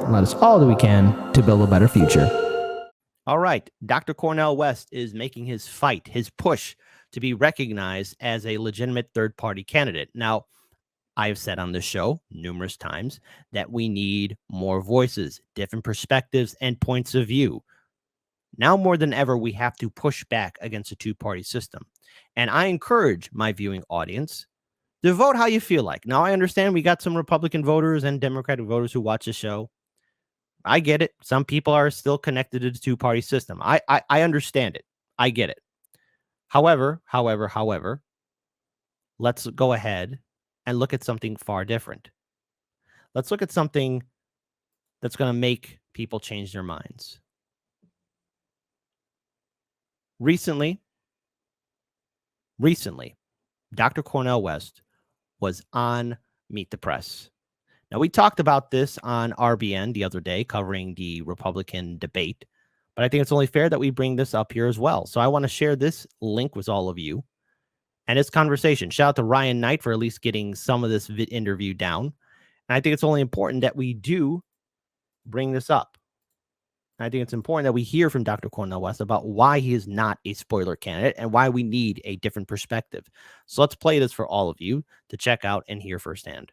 and let us all do we can to build a better future. All right. Dr. Cornel West is making his fight, his push to be recognized as a legitimate third-party candidate. Now, I've said on this show numerous times that we need more voices, different perspectives, and points of view. Now more than ever, we have to push back against a two-party system. And I encourage my viewing audience to vote how you feel like. Now, I understand we got some Republican voters and Democratic voters who watch the show. I get it. Some people are still connected to the two-party system. I understand it. I get it. However, let's go ahead and look at something far different. Let's look at something that's going to make people change their minds. Recently, Dr. Cornel West was on Meet the Press. Now, we talked about this on RBN the other day, covering the Republican debate, but I think it's only fair that we bring this up here as well. So I want to share this link with all of you and this conversation. Shout out to Ryan Knight for at least getting some of this interview down. And I think it's only important that we do bring this up. I think it's important that we hear from Dr. Cornel West about why he is not a spoiler candidate and why we need a different perspective. So let's play this for all of you to check out and hear firsthand.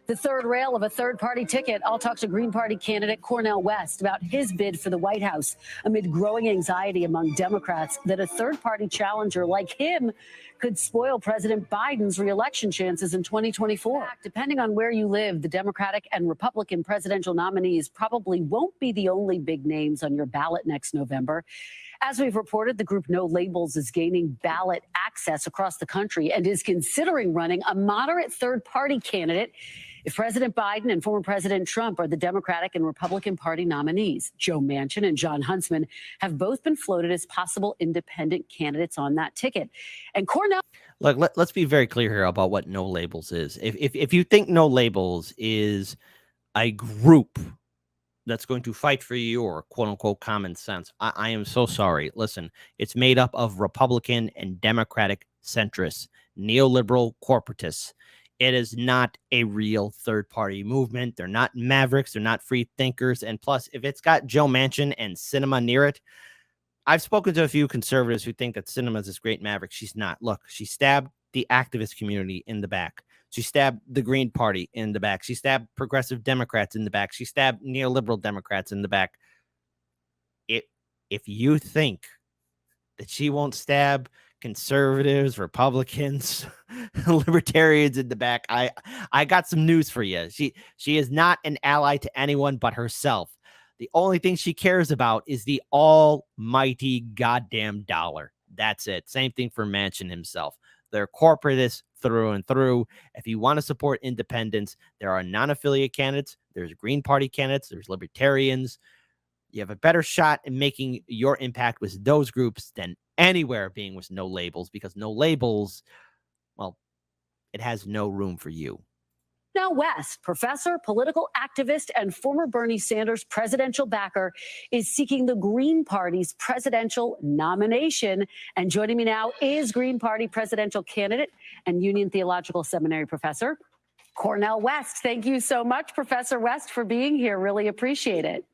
The third rail of a third-party ticket. I'll talk to Green Party candidate Cornel West about his bid for the White House amid growing anxiety among Democrats that a third-party challenger like him could spoil President Biden's re-election chances in 2024. Depending on where you live, the Democratic and Republican presidential nominees probably won't be the only big names on your ballot next November. As we've reported, the group No Labels is gaining ballot access across the country and is considering running a moderate third-party candidate if President Biden and former President Trump are the Democratic and Republican Party nominees. Joe Manchin and Jon Huntsman have both been floated as possible independent candidates on that ticket. And Cornel... Look, let's be very clear here about what No Labels is. If you think No Labels is a group that's going to fight for your quote-unquote common sense, I am so sorry. Listen, it's made up of Republican and Democratic centrists, neoliberal corporatists. It is not a real third-party movement. They're not mavericks. They're not free thinkers. And plus, if it's got Joe Manchin and Cinema near it, I've spoken to a few conservatives who think that Cinema is this great maverick. She's not. Look, she stabbed the activist community in the back. She stabbed the Green Party in the back. She stabbed progressive Democrats in the back. She stabbed neoliberal Democrats in the back. If you think that she won't stab conservatives, Republicans, libertarians in the back, I got some news for you. She is not an ally to anyone but herself. The only thing she cares about is the almighty goddamn dollar. That's it. Same thing for Manchin himself. They're corporatists through and through. If you want to support independence, there are non-affiliate candidates. There's Green Party candidates. There's libertarians. You have a better shot in making your impact with those groups than anywhere being with No Labels, because No Labels, well, it has no room for you. Now West, professor, political activist, and former Bernie Sanders presidential backer, is seeking the Green Party's presidential nomination. And joining me now is Green Party presidential candidate and Union Theological Seminary professor, Cornel West. Thank you so much, Professor West, for being here. Really appreciate it.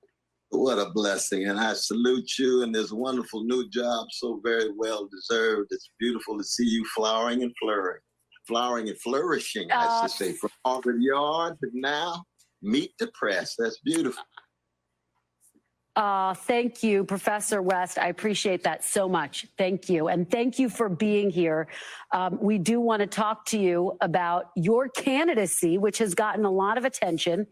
What a blessing. And I salute you in this wonderful new job, so very well deserved. It's beautiful to see you flowering and flourishing, I should say, from Harvard Yard to now Meet the Press. That's beautiful. Thank you, Professor West. I appreciate that so much. Thank you. And thank you for being here. We do want to talk to you about your candidacy, which has gotten a lot of attention.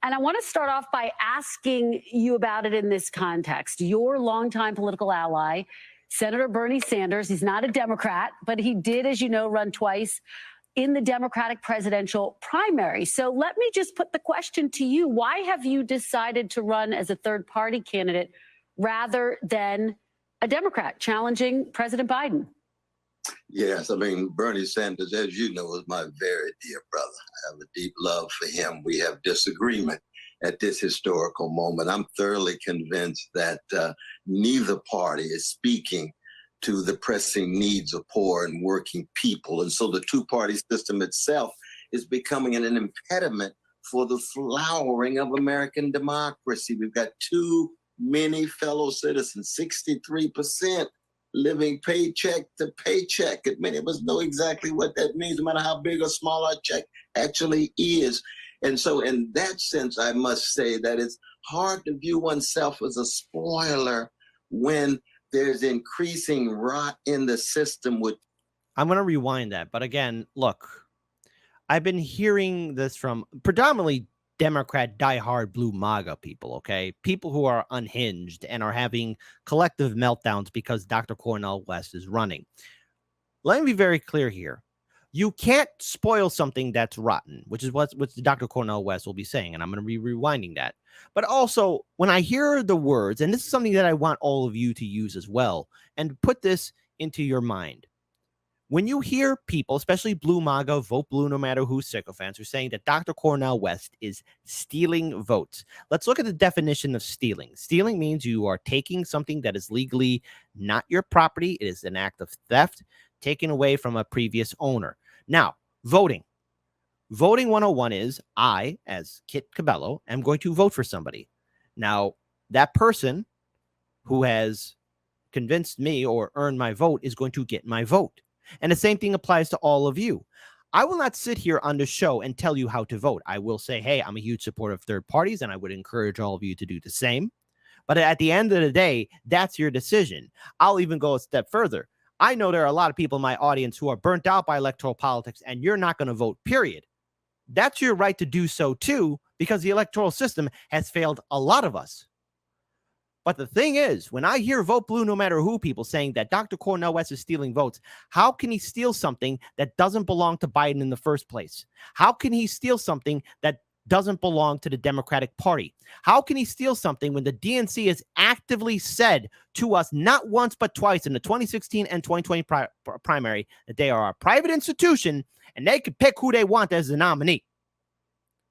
And I want to start off by asking you about it in this context. Your longtime political ally, Senator Bernie Sanders, he's not a Democrat, but he did, as you know, run twice in the Democratic presidential primary. So let me just put the question to you. Why have you decided to run as a third-party candidate rather than a Democrat challenging President Biden? Yes, I mean, Bernie Sanders, as you know, is my very dear brother. I have a deep love for him. We have disagreement at this historical moment. I'm thoroughly convinced that neither party is speaking to the pressing needs of poor and working people. And so the two-party system itself is becoming an impediment for the flowering of American democracy. We've got too many fellow citizens, 63% living paycheck to paycheck. And many of us know exactly what that means, no matter how big or small our check actually is. And so in that sense, I must say that it's hard to view oneself as a spoiler when there's increasing rot in the system. I'm going to rewind that. But again, look, I've been hearing this from predominantly Democrat diehard blue MAGA people, okay? People who are unhinged and are having collective meltdowns because Dr. Cornel West is running. Let me be very clear here. You can't spoil something that's rotten, which is what Dr. Cornel West will be saying, and I'm going to be rewinding that. But also, when I hear the words, and this is something that I want all of you to use as well, and put this into your mind. When you hear people, especially blue MAGA, vote blue no matter who, sycophants, are saying that Dr. Cornel West is stealing votes. Let's look at the definition of stealing. Stealing means you are taking something that is legally not your property. It is an act of theft taken away from a previous owner. Now, voting. Voting 101 is I, as Kit Cabello, am going to vote for somebody. Now, that person who has convinced me or earned my vote is going to get my vote. And the same thing applies to all of you. I will not sit here on the show and tell you how to vote. I will say, hey, I'm a huge supporter of third parties, and I would encourage all of you to do the same. But at the end of the day, that's your decision. I'll even go a step further. I know there are a lot of people in my audience who are burnt out by electoral politics, and you're not going to vote, period. That's your right to do so, too, because the electoral system has failed a lot of us. But the thing is, when I hear vote blue no matter who people saying that Dr. Cornel West is stealing votes, how can he steal something that doesn't belong to Biden in the first place? How can he steal something that doesn't belong to the Democratic Party? How can he steal something when the DNC has actively said to us not once but twice in the 2016 and 2020 primary that they are a private institution and they can pick who they want as the nominee?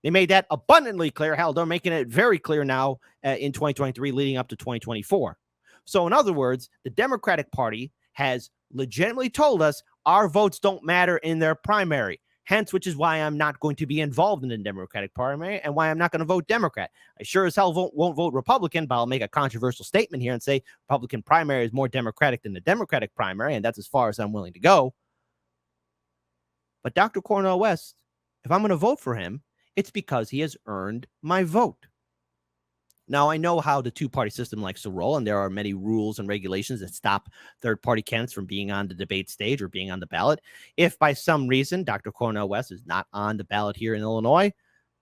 They made that abundantly clear. Hell, they're making it very clear now in 2023 leading up to 2024. So in other words, the Democratic Party has legitimately told us our votes don't matter in their primary. Hence, which is why I'm not going to be involved in the Democratic primary and why I'm not going to vote Democrat. I sure as hell won't vote Republican, but I'll make a controversial statement here and say Republican primary is more Democratic than the Democratic primary, and that's as far as I'm willing to go. But Dr. Cornel West, if I'm going to vote for him, it's because he has earned my vote. Now, I know how the two-party system likes to roll, and there are many rules and regulations that stop third-party candidates from being on the debate stage or being on the ballot. If by some reason Dr. Cornel West is not on the ballot here in Illinois,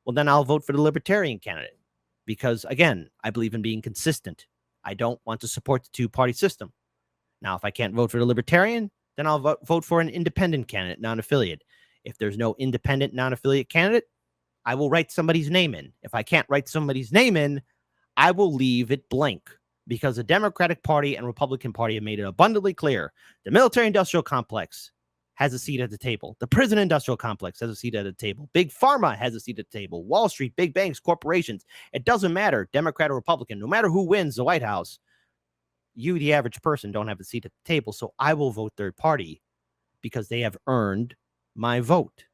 well, then I'll vote for the Libertarian candidate because, again, I believe in being consistent. I don't want to support the two-party system. Now, if I can't vote for the Libertarian, then I'll vote for an independent candidate, non-affiliate. If there's no independent, non-affiliate candidate, I will write somebody's name in. If I can't write somebody's name in, I will leave it blank because the Democratic Party and Republican Party have made it abundantly clear. The military-industrial complex has a seat at the table. The prison-industrial complex has a seat at the table. Big Pharma has a seat at the table. Wall Street, big banks, corporations. It doesn't matter, Democrat or Republican. No matter who wins the White House, you, the average person, don't have a seat at the table. So I will vote third party because they have earned my vote.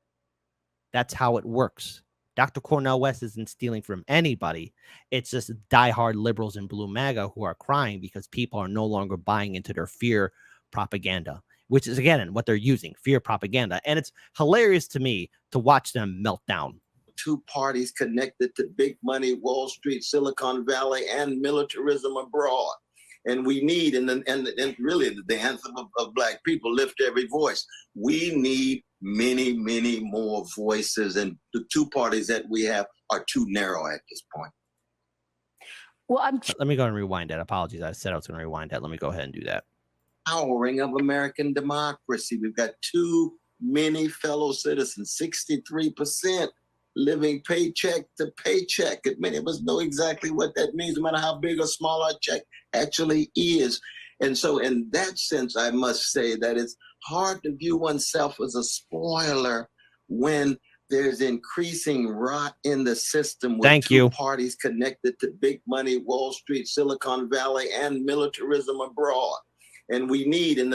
That's how it works. Dr. Cornel West isn't stealing from anybody. It's just diehard liberals and blue MAGA who are crying because people are no longer buying into their fear propaganda, which is, again, what they're using, fear propaganda. And it's hilarious to me to watch them melt down. Two parties connected to big money, Wall Street, Silicon Valley, and militarism abroad. And we need, and really the anthem of Black people, lift every voice. We need many, many more voices, and the two parties that we have are too narrow at this point. Well, let me go and rewind that. Apologies. I said I was going to rewind that. Let me go ahead and do that. Flowering of American democracy. We've got too many fellow citizens, 63% living paycheck to paycheck. And many of us know exactly what that means, no matter how big or small our check actually is. And so in that sense, I must say that it's hard to view oneself as a spoiler when there's increasing rot in the system with two parties connected to big money, Wall Street, Silicon Valley, and militarism abroad. And we need, and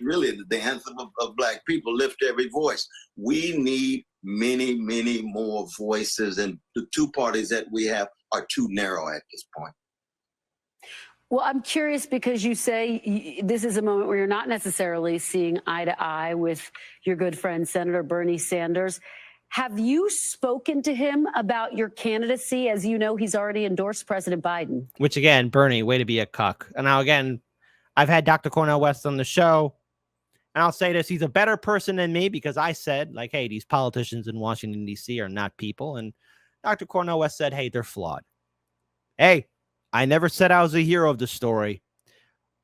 really the anthem of Black people, lift every voice. We need many, many more voices, and the two parties that we have are too narrow at this point. Well, I'm curious because you say this is a moment where you're not necessarily seeing eye to eye with your good friend, Senator Bernie Sanders. Have you spoken to him about your candidacy? As you know, he's already endorsed President Biden. Which, again, Bernie, way to be a cuck. And now, again, I've had Dr. Cornel West on the show, and I'll say this. He's a better person than me because I said, like, hey, these politicians in Washington, D.C. are not people. And Dr. Cornel West said, hey, they're flawed. Hey, I never said I was a hero of the story,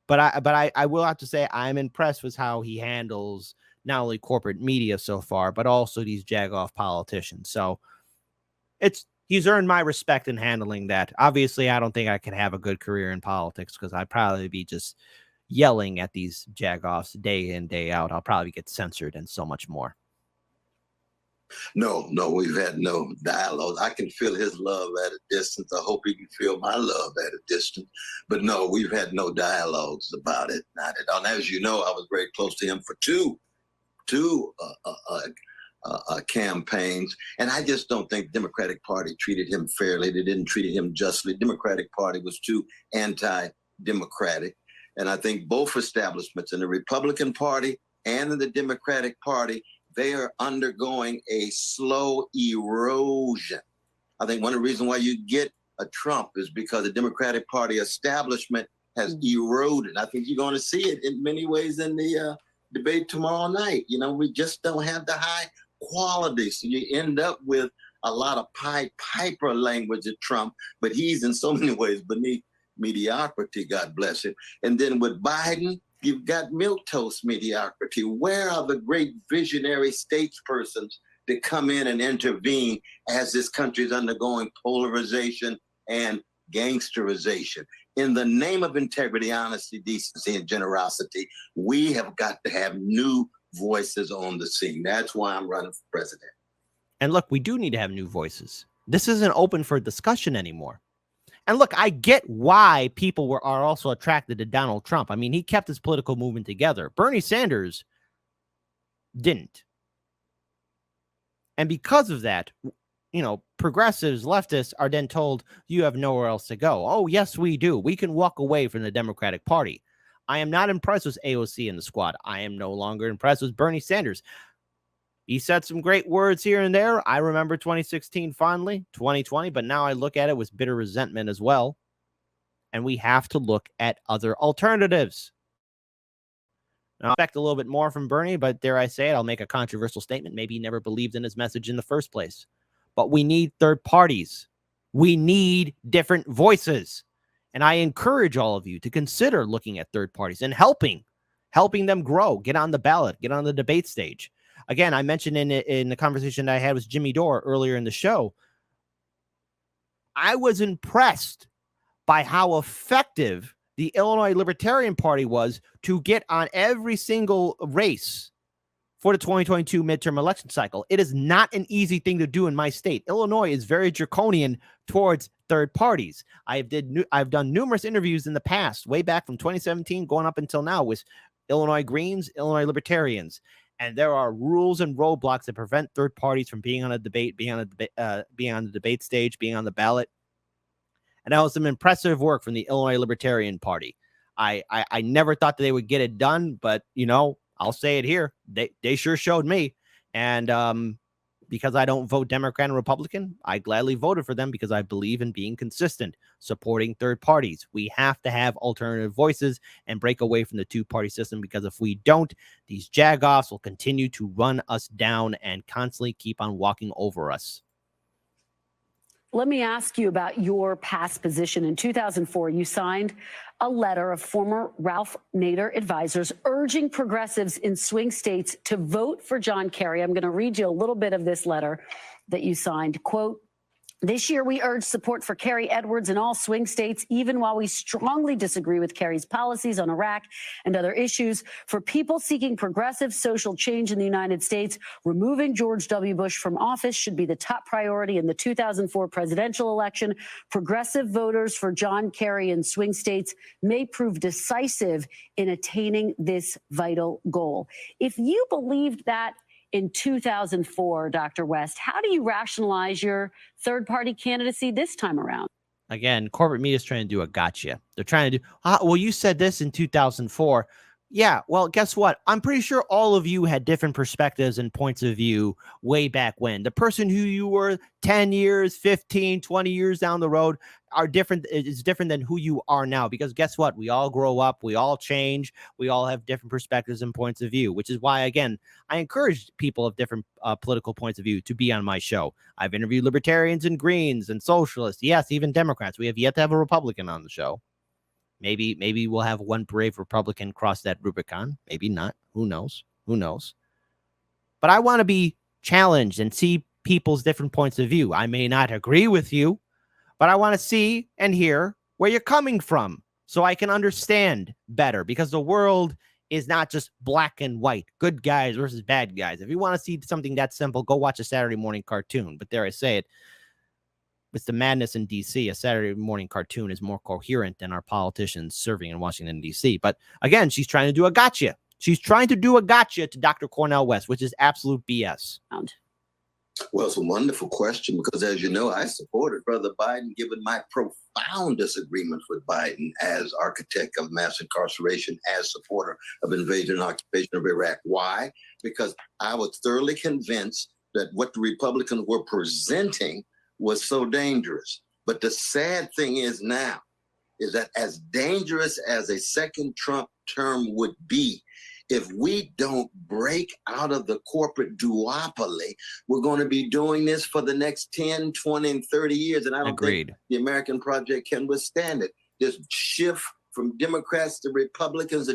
but I will have to say I'm impressed with how he handles not only corporate media so far, but also these jagoff politicians. So he's earned my respect in handling that. Obviously, I don't think I could have a good career in politics because I'd probably be just yelling at these jagoffs day in, day out. I'll probably get censored and so much more. No, we've had no dialogue. I can feel his love at a distance. I hope he can feel my love at a distance. But no, we've had no dialogues about it. Not at all. And as you know, I was very close to him for two campaigns. And I just don't think the Democratic Party treated him fairly. They didn't treat him justly. The Democratic Party was too anti-democratic. And I think both establishments in the Republican Party and in the Democratic Party, they are undergoing a slow erosion. I think one of the reasons why you get a Trump is because the Democratic Party establishment has eroded. I think you're going to see it in many ways in the debate tomorrow night. You know, we just don't have the high quality. So you end up with a lot of Pied Piper language at Trump, but he's in so many ways beneath mediocrity, God bless him. And then with Biden, you've got milquetoast mediocrity. Where are the great visionary statespersons that come in and intervene as this country is undergoing polarization and gangsterization? In the name of integrity, honesty, decency, and generosity, we have got to have new voices on the scene. That's why I'm running for president. And look, we do need to have new voices. This isn't open for discussion anymore. And look, I get why people are also attracted to Donald Trump. I mean, he kept his political movement together. Bernie Sanders didn't. And because of that, you know, progressives, leftists are then told you have nowhere else to go. Oh, yes, we do. We can walk away from the Democratic Party. I am not impressed with AOC and the squad. I am no longer impressed with Bernie Sanders. He said some great words here and there. I remember 2016 fondly, 2020, but now I look at it with bitter resentment as well. And we have to look at other alternatives. Now, I expect a little bit more from Bernie, but dare I say it, I'll make a controversial statement. Maybe he never believed in his message in the first place. But we need third parties. We need different voices. And I encourage all of you to consider looking at third parties and helping them grow, get on the ballot, get on the debate stage. Again, I mentioned in the conversation that I had with Jimmy Dore earlier in the show, I was impressed by how effective the Illinois Libertarian Party was to get on every single race for the 2022 midterm election cycle. It is not an easy thing to do in my state. Illinois is very draconian towards third parties. I've done numerous interviews in the past, way back from 2017 going up until now, with Illinois Greens, Illinois Libertarians. And there are rules and roadblocks that prevent third parties from being on a debate, being on the debate stage, being on the ballot. And that was some impressive work from the Illinois Libertarian Party. I never thought that they would get it done, but you know, I'll say it here. They sure showed me. And because I don't vote Democrat and Republican, I gladly voted for them because I believe in being consistent, supporting third parties. We have to have alternative voices and break away from the two-party system, because if we don't, these jagoffs will continue to run us down and constantly keep on walking over us. Let me ask you about your past position. In 2004, you signed a letter of former Ralph Nader advisors urging progressives in swing states to vote for John Kerry. I'm going to read you a little bit of this letter that you signed. Quote, This year, we urge support for Kerry Edwards in all swing states, even while we strongly disagree with Kerry's policies on Iraq and other issues. For people seeking progressive social change in the United States, removing George W. Bush from office should be the top priority in the 2004 presidential election. Progressive voters for John Kerry in swing states may prove decisive in attaining this vital goal. If you believed that in 2004, Dr. West, how do you rationalize your third-party candidacy this time around? Again, corporate media is trying to do a gotcha. They're trying to do, well, you said this in 2004. Yeah, well, guess what? I'm pretty sure all of you had different perspectives and points of view way back when. The person who you were 10 years, 15, 20 years down the road are different. It's different than who you are now, because guess what? We all grow up. We all change. We all have different perspectives and points of view, which is why, again, I encourage people of different political points of view to be on my show. I've interviewed libertarians and Greens and socialists. Yes, even Democrats. We have yet to have a Republican on the show. Maybe we'll have one brave Republican cross that Rubicon. Maybe not. Who knows? Who knows? But I want to be challenged and see people's different points of view. I may not agree with you, but I want to see and hear where you're coming from so I can understand better, because the world is not just black and white, good guys versus bad guys. If you want to see something that simple, go watch a Saturday morning cartoon. But dare I say it, with the madness in D.C., a Saturday morning cartoon is more coherent than our politicians serving in Washington, D.C. But again, she's trying to do a gotcha. She's trying to do a gotcha to Dr. Cornel West, which is absolute BS. Well, it's a wonderful question because, as you know, I supported Brother Biden, given my profound disagreement with Biden as architect of mass incarceration, as supporter of invasion and occupation of Iraq. Why? Because I was thoroughly convinced that what the Republicans were presenting was so dangerous. But the sad thing is now is that as dangerous as a second Trump term would be, if we don't break out of the corporate duopoly, we're going to be doing this for the next 10, 20, and 30 years. And I don't think the American project can withstand it. This shift from Democrats to Republicans,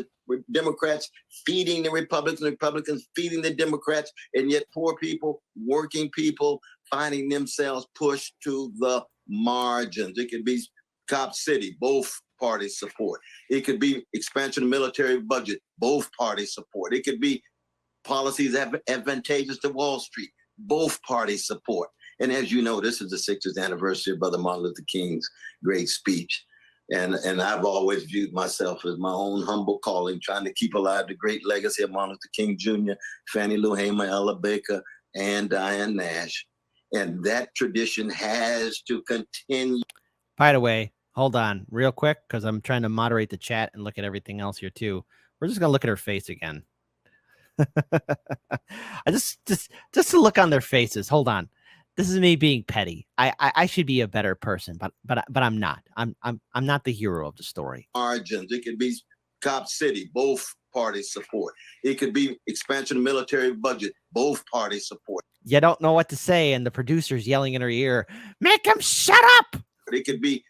Democrats feeding the Republicans, Republicans feeding the Democrats, and yet poor people, working people, finding themselves pushed to the margins. It could be Cop City, both parties support. It could be expansion of military budget, both parties support. It could be policies advantageous to Wall Street, both parties support. And as you know, this is the 60th anniversary of Brother Martin Luther King's great speech. And I've always viewed myself as my own humble calling, trying to keep alive the great legacy of Martin Luther King Jr., Fannie Lou Hamer, Ella Baker, and Diane Nash. And that tradition has to continue. By the way, hold on real quick, because I'm trying to moderate the chat and look at everything else here too. We're just going to look at her face again. I just to look on their faces. Hold on. This is me being petty. I should be a better person, but I'm not. I'm not the hero of the story. Margins. It could be Cop City, both parties support. It could be expansion of military budget, both parties support. You don't know what to say, and the producer's yelling in her ear, "Make him shut up!" It could be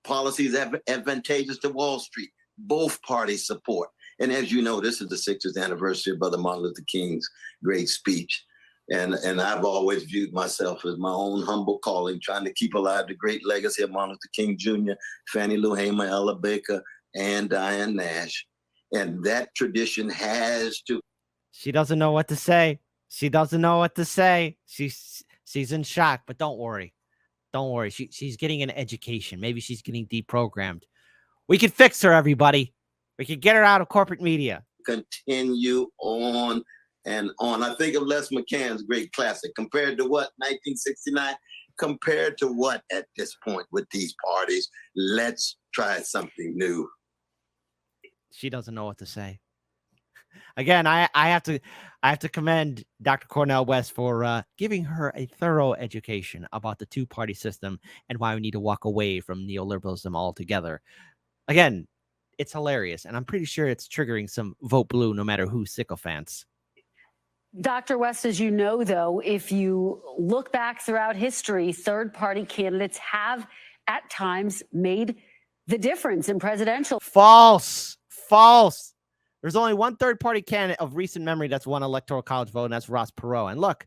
policies advantageous to Wall Street, both parties support. And as you know, this is the 60th anniversary of Brother Martin Luther King's great speech. And I've always viewed myself as my own humble calling, trying to keep alive the great legacy of Martin Luther King Jr., Fannie Lou Hamer, Ella Baker, and Diane Nash. And that tradition has to. She doesn't know what to say. She doesn't know what to say. She's in shock, but don't worry. Don't worry. She's getting an education. Maybe she's getting deprogrammed. We can fix her, everybody. We can get her out of corporate media. Continue on and on. I think of Les McCann's great classic. Compared to what? 1969? Compared to what at this point with these parties? Let's try something new. She doesn't know what to say. Again, I have to commend Dr. Cornel West for giving her a thorough education about the two-party system and why we need to walk away from neoliberalism altogether. Again, it's hilarious, and I'm pretty sure it's triggering some vote blue no matter who sycophants. Dr. West, as you know, though, if you look back throughout history, third-party candidates have at times made the difference in presidential. False. There's only one third-party candidate of recent memory that's won electoral college vote, and that's Ross Perot. And look,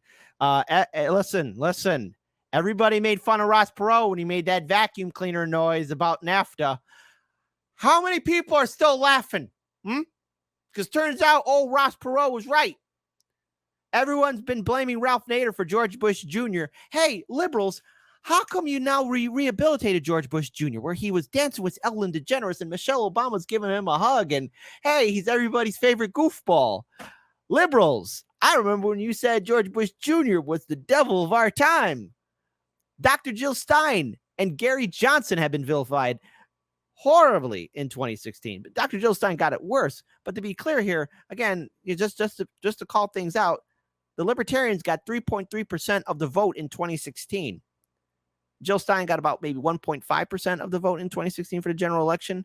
listen, Everybody made fun of Ross Perot when he made that vacuum cleaner noise about NAFTA. How many people are still laughing? Because turns out old Ross Perot was right. Everyone's been blaming Ralph Nader for George Bush Jr. Hey, liberals, how come you now rehabilitated George Bush Jr., where he was dancing with Ellen DeGeneres and Michelle Obama's giving him a hug, and hey, he's everybody's favorite goofball? Liberals, I remember when you said George Bush Jr. was the devil of our time. Dr. Jill Stein and Gary Johnson have been vilified horribly in 2016, but Dr. Jill Stein got it worse. But to be clear here, again, just to call things out, the Libertarians got 3.3% of the vote in 2016. Jill Stein got about maybe 1.5% of the vote in 2016 for the general election.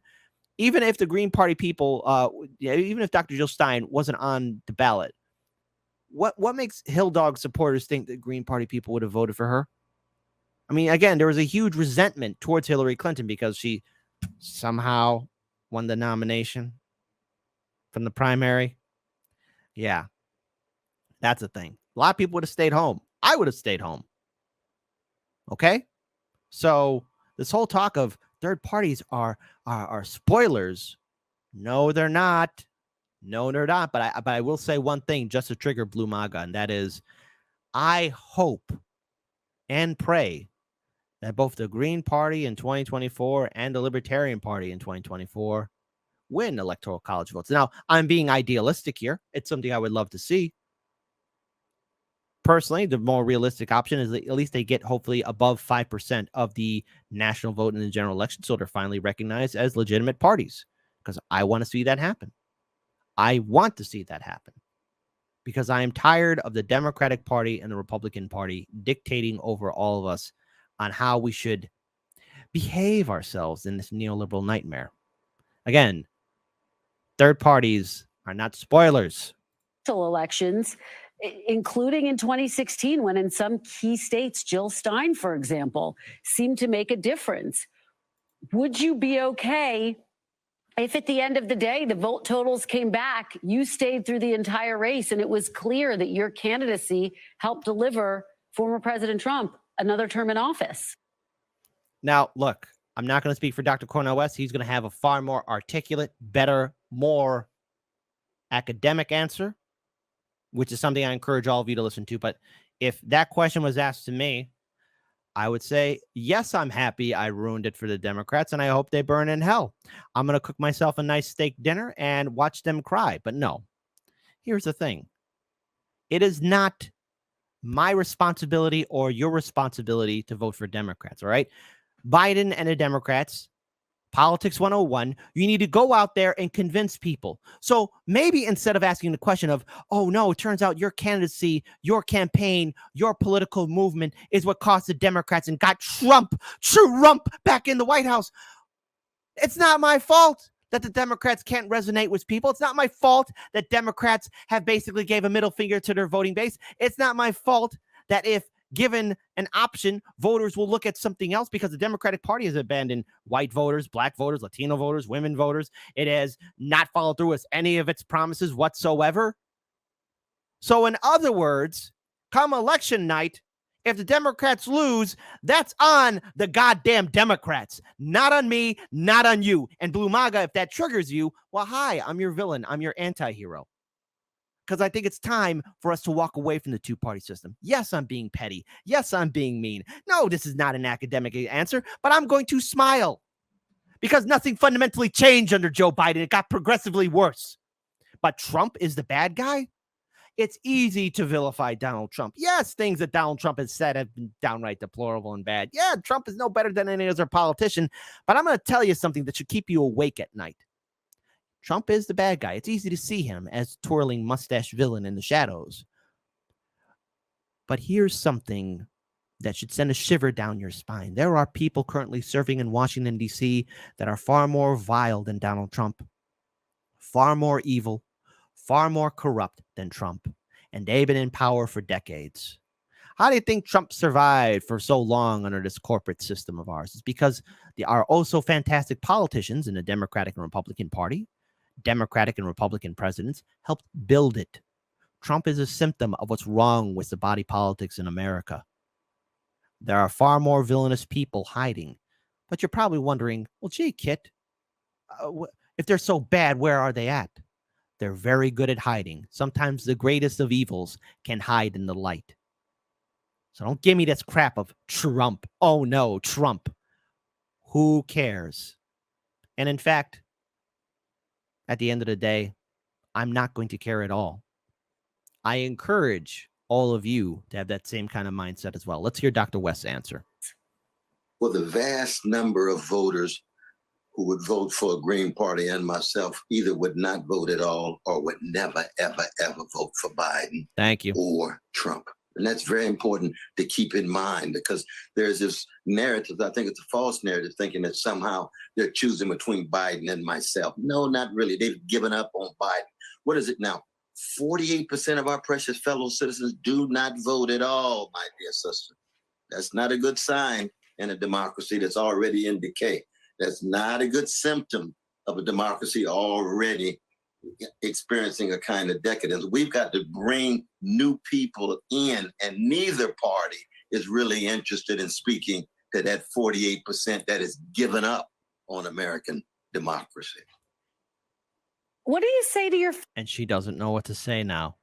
Even if the Green Party people, even if Dr. Jill Stein wasn't on the ballot, what makes Hill Dog supporters think that Green Party people would have voted for her? I mean, again, there was a huge resentment towards Hillary Clinton because she somehow won the nomination from the primary. Yeah, that's a thing. A lot of people would have stayed home. I would have stayed home. Okay? So this whole talk of third parties are spoilers. No, they're not. No, they're not. But I will say one thing just to trigger Blue MAGA, and that is I hope and pray that both the Green Party in 2024 and the Libertarian Party in 2024 win electoral college votes. Now, I'm being idealistic here. It's something I would love to see. Personally, the more realistic option is that at least they get hopefully above 5% of the national vote in the general election, so they're finally recognized as legitimate parties, because I want to see that happen. I want to see that happen because I am tired of the Democratic Party and the Republican Party dictating over all of us on how we should behave ourselves in this neoliberal nightmare. Again, third parties are not spoilers. Elections, including in 2016, when in some key states, Jill Stein, for example, seemed to make a difference. Would you be okay if at the end of the day, the vote totals came back, you stayed through the entire race, and it was clear that your candidacy helped deliver former President Trump another term in office? Now, look, I'm not going to speak for Dr. Cornel West. He's going to have a far more articulate, better, more academic answer, which is something I encourage all of you to listen to. But if that question was asked to me, I would say, yes, I'm happy I ruined it for the Democrats, and I hope they burn in hell. I'm going to cook myself a nice steak dinner and watch them cry. But no, here's the thing. It is not my responsibility or your responsibility to vote for Democrats, all right? Biden and the Democrats, Politics 101, you need to go out there and convince people. So maybe instead of asking the question of, oh no, it turns out your candidacy, your campaign, your political movement is what cost the Democrats and got Trump back in the White House. It's not my fault that the Democrats can't resonate with people. It's not my fault that Democrats have basically gave a middle finger to their voting base. It's not my fault that if given an option, voters will look at something else, because the Democratic Party has abandoned white voters, black voters, Latino voters, women voters. It has not followed through with any of its promises whatsoever. So in other words, come election night, if the Democrats lose, that's on the goddamn Democrats, not on me, not on you. And Blue MAGA, if that triggers you, well, hi, I'm your villain. I'm your anti-hero. Because I think it's time for us to walk away from the two-party system. Yes, I'm being petty. Yes, I'm being mean. No, this is not an academic answer, but I'm going to smile because nothing fundamentally changed under Joe Biden. It got progressively worse. But Trump is the bad guy? It's easy to vilify Donald Trump. Yes, things that Donald Trump has said have been downright deplorable and bad. Yeah, Trump is no better than any other politician, but I'm going to tell you something that should keep you awake at night. Trump is the bad guy. It's easy to see him as twirling mustache villain in the shadows. But here's something that should send a shiver down your spine. There are people currently serving in Washington, D.C. that are far more vile than Donald Trump, far more evil, far more corrupt than Trump. And they've been in power for decades. How do you think Trump survived for so long under this corporate system of ours? It's because our oh-so fantastic politicians in the Democratic and Republican Party, Democratic and Republican presidents, helped build it. Trump is a symptom of what's wrong with the body politics in America. There are far more villainous people hiding. But you're probably wondering, well, gee, Kit, if they're so bad, where are they at? They're very good at hiding. Sometimes the greatest of evils can hide in the light. So don't give me this crap of Trump. Oh, no, Trump. Who cares? And in fact, at the end of the day, I'm not going to care at all. I encourage all of you to have that same kind of mindset as well. Let's hear Dr. West's answer. For the vast number of voters who would vote for a Green Party and myself either would not vote at all or would never, ever, ever vote for Biden. Thank you. Or Trump. And that's very important to keep in mind because there's this narrative, I think it's a false narrative, thinking that somehow they're choosing between Biden and myself. No, not really. They've given up on Biden. What is it now? 48% of our precious fellow citizens do not vote at all, my dear sister. That's not a good sign in a democracy that's already in decay. That's not a good symptom of a democracy already experiencing a kind of decadence. We've got to bring new people in, and neither party is really interested in speaking to that 48% that is given up on American democracy. What do you say to your... And she doesn't know what to say now.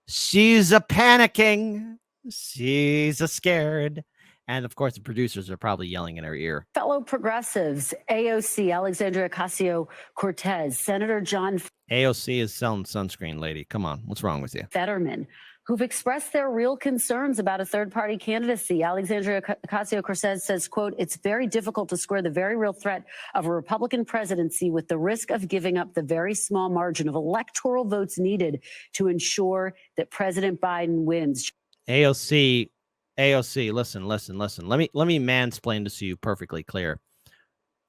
She's a panicking. She's a scared. And of course, the producers are probably yelling in her ear. fellow progressives, AOC, Alexandria Ocasio-Cortez, Senator John AOC is selling sunscreen, lady. Come on. What's wrong with you? Fetterman, who've expressed their real concerns about a third-party candidacy. Alexandria Ocasio-Cortez says, quote, it's very difficult to square the very real threat of a Republican presidency with the risk of giving up the very small margin of electoral votes needed to ensure that President Biden wins. AOC, listen. Let me mansplain this to you perfectly clear.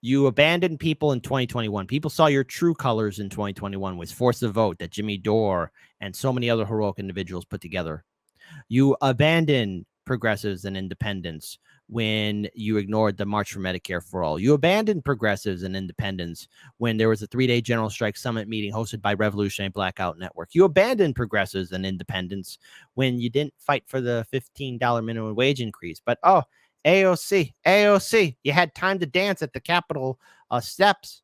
You abandoned people in 2021. People saw your true colors in 2021 was force the vote that Jimmy Dore and so many other heroic individuals put together. You abandoned progressives and independents when you ignored the March for Medicare for All. You abandoned progressives and independents when there was a 3-day General Strike Summit meeting hosted by Revolutionary Blackout Network. You abandoned progressives and independents when you didn't fight for the $15 minimum wage increase. But, AOC, you had time to dance at the Capitol steps,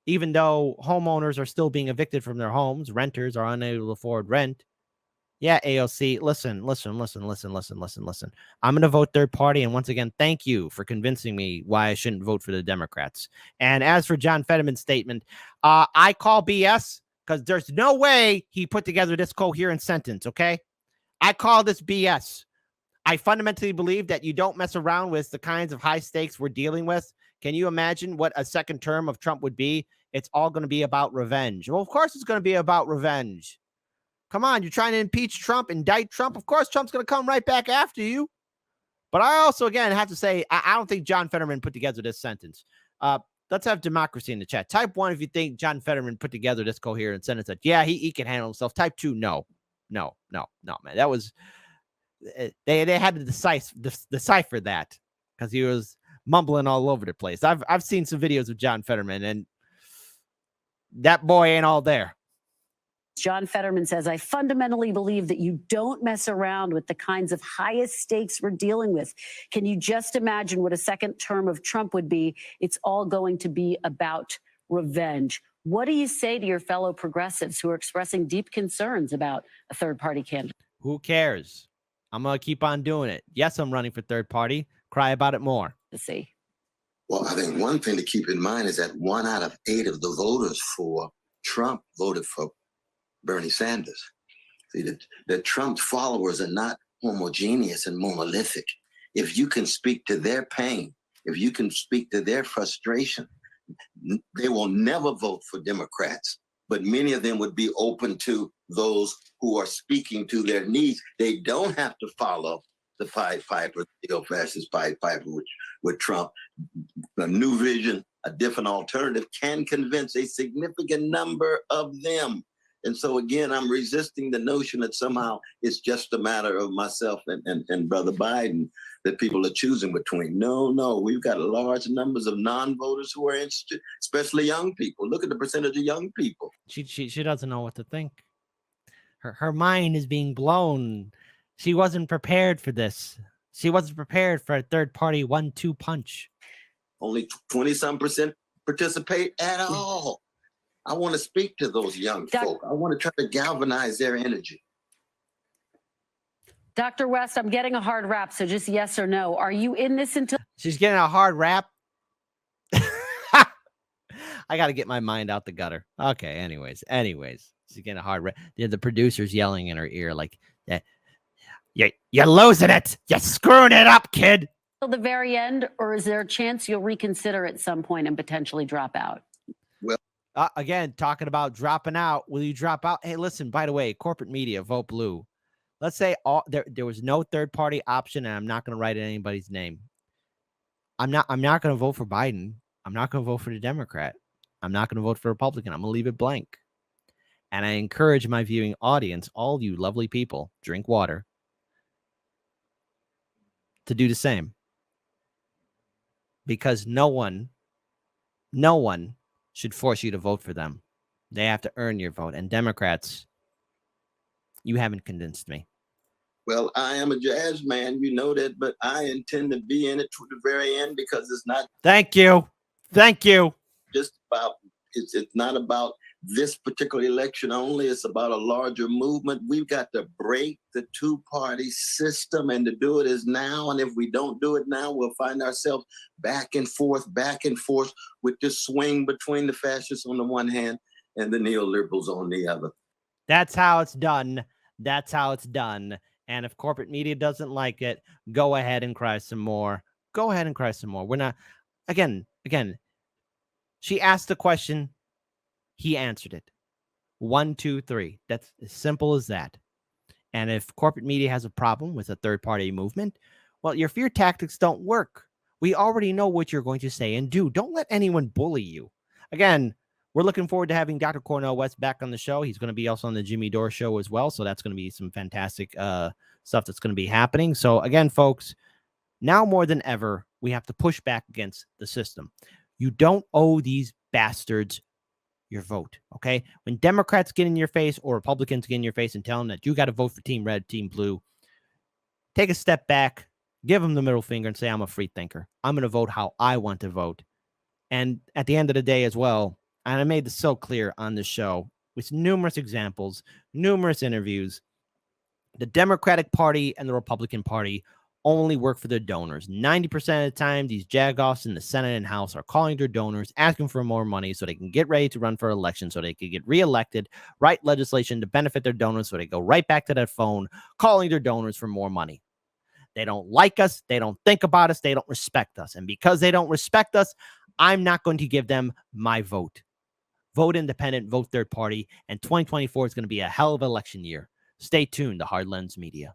even though homeowners are still being evicted from their homes. Renters are unable to afford rent. Yeah, AOC, listen. I'm going to vote third party. And once again, thank you for convincing me why I shouldn't vote for the Democrats. And as for John Fetterman's statement, I call BS because there's no way he put together this coherent sentence, okay? I call this BS. I fundamentally believe that you don't mess around with the kinds of high stakes we're dealing with. Can you imagine what a second term of Trump would be? It's all going to be about revenge. Well, of course it's going to be about revenge. Come on, you're trying to impeach Trump, indict Trump. Of course, Trump's going to come right back after you. But I also, again, have to say, I don't think John Fetterman put together this sentence. Let's have democracy in the chat. Type 1 if you think John Fetterman put together this coherent sentence. That, yeah, he can handle himself. Type 2, no, man. That was, they had to decipher that because he was mumbling all over the place. I've seen some videos of John Fetterman, and that boy ain't all there. John Fetterman says, I fundamentally believe that you don't mess around with the kinds of highest stakes we're dealing with. Can you just imagine what a second term of Trump would be? It's all going to be about revenge. What do you say to your fellow progressives who are expressing deep concerns about a third party candidate? Who cares? I'm going to keep on doing it. Yes, I'm running for third party. Cry about it more. To see. Well, I think one thing to keep in mind is that 1 out of 8 of the voters for Trump voted for Bernie Sanders. See, the Trump followers are not homogeneous and monolithic. If you can speak to their pain, if you can speak to their frustration, they will never vote for Democrats, but many of them would be open to those who are speaking to their needs. They don't have to follow the Pied Piper, the old-fashioned Pied Piper with Trump. A new vision, a different alternative can convince a significant number of them. And so, again, I'm resisting the notion that somehow it's just a matter of myself and Brother Biden that people are choosing between. No, we've got large numbers of non-voters who are interested, especially young people. Look at the percentage of young people. She doesn't know what to think. Her mind is being blown. She wasn't prepared for this. She wasn't prepared for a third party 1-2 punch. Only 20-some% participate at all. I want to speak to those young folk. I want to try to galvanize their energy. Dr. West, I'm getting a hard rap, so just yes or no. Are you in this until She's getting a hard rap. I got to get my mind out the gutter. Okay, anyways, she's getting a hard rap. The producer's yelling in her ear like, you're losing it. You're screwing it up, kid. the very end, or is there a chance you'll reconsider at some point and potentially drop out? Well, again, talking about dropping out. Will you drop out? Hey, listen, by the way, corporate media, vote blue. Let's say there was no third party option, and I'm not going to write anybody's name. I'm not going to vote for Biden. I'm not going to vote for the Democrat. I'm not going to vote for Republican. I'm going to leave it blank. And I encourage my viewing audience, all you lovely people, drink water, to do the same. Because no one should force you to vote for them. They have to earn your vote. And Democrats, you haven't convinced me. Well, I am a jazz man, you know that, but I intend to be in it to the very end because it's not. Thank you. Just about it's not about this particular election only. It's about a larger movement. We've got to break the two-party system, and to do it is now. And if we don't do it now, we'll find ourselves back and forth with this swing between the fascists on the one hand and the neoliberals on the other. That's how it's done. And if corporate media doesn't like it, go ahead and cry some more. We're not, again, she asked the question. He answered it. 1, 2, 3. That's as simple as that. And if corporate media has a problem with a third-party movement, well, your fear tactics don't work. We already know what you're going to say and do. Don't let anyone bully you. Again, we're looking forward to having Dr. Cornel West back on the show. He's going to be also on the Jimmy Dore show as well. So that's going to be some fantastic stuff that's going to be happening. So again, folks, now more than ever, we have to push back against the system. You don't owe these bastards your vote, okay? When Democrats get in your face or Republicans get in your face and tell them that you got to vote for Team Red, Team Blue, take a step back, give them the middle finger and say, I'm a free thinker. I'm going to vote how I want to vote. And at the end of the day as well, and I made this so clear on the show with numerous examples, numerous interviews, the Democratic Party and the Republican Party only work for their donors. 90% of the time, these jagoffs in the Senate and House are calling their donors, asking for more money so they can get ready to run for election, so they can get reelected, write legislation to benefit their donors, so they go right back to that phone, calling their donors for more money. They don't like us. They don't think about us. They don't respect us. And because they don't respect us, I'm not going to give them my vote. Vote independent, vote third party, and 2024 is going to be a hell of an election year. Stay tuned to Hard Lens Media.